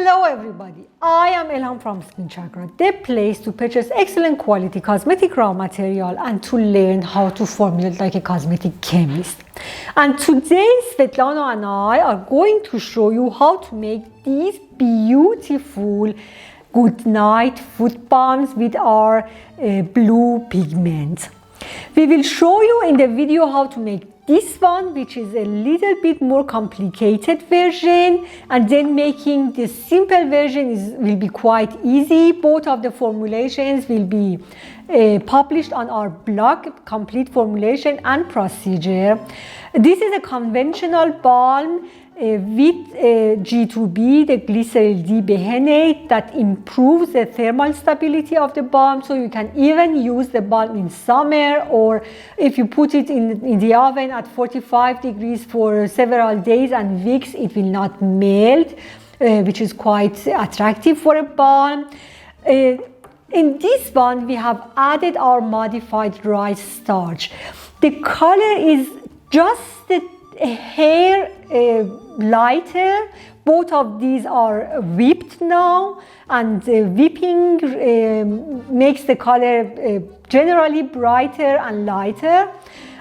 Hello everybody, I am Elham from Skin Chakra, the place to purchase excellent quality cosmetic raw material and to learn how to formulate like a cosmetic chemist. And today Svetlana and I are going to show you how to make these beautiful good night foot balms with our blue pigment. We will show you in the video how to make this one, which is a little bit more complicated version, and then making the simple version will be quite easy. Both of the formulations will be published on our blog, complete formulation and procedure. This is a conventional balm with G2B, the glyceryl dibehenate, that improves the thermal stability of the balm, so you can even use the balm in summer, or if you put it in the oven at 45 degrees for several days and weeks, it will not melt, which is quite attractive for a balm. In this one, we have added our modified rice starch. The color is just a hair lighter. Both of these are whipped now, and whipping makes the color generally brighter and lighter.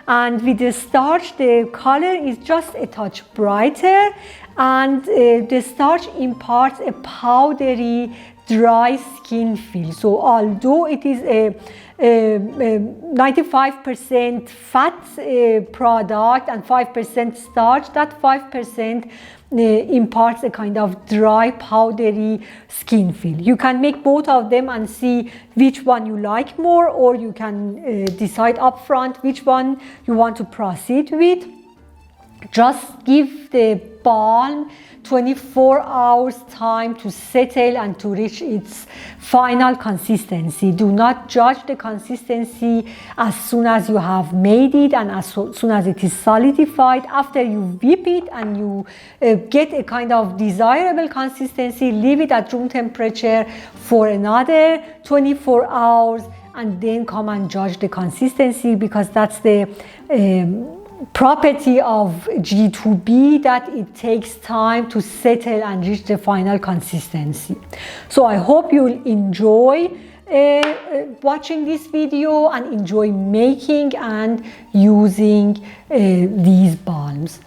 And with the starch, the color is just a touch brighter, and the starch imparts a powdery, dry skin feel. So although it is a 95% fat product and 5% starch, that 5% imparts a kind of dry, powdery skin feel. You can make both of them and see which one you like more, or you can decide upfront which one you want to proceed with. Just give the balm 24 hours time to settle and to reach its final consistency. Do not judge the consistency as soon as you have made it and as soon as it is solidified. After you whip it and you get a kind of desirable consistency, leave it at room temperature for another 24 hours and then come and judge the consistency, because that's the property of G2B, that it takes time to settle and reach the final consistency. So I hope you'll enjoy watching this video and enjoy making and using these balms.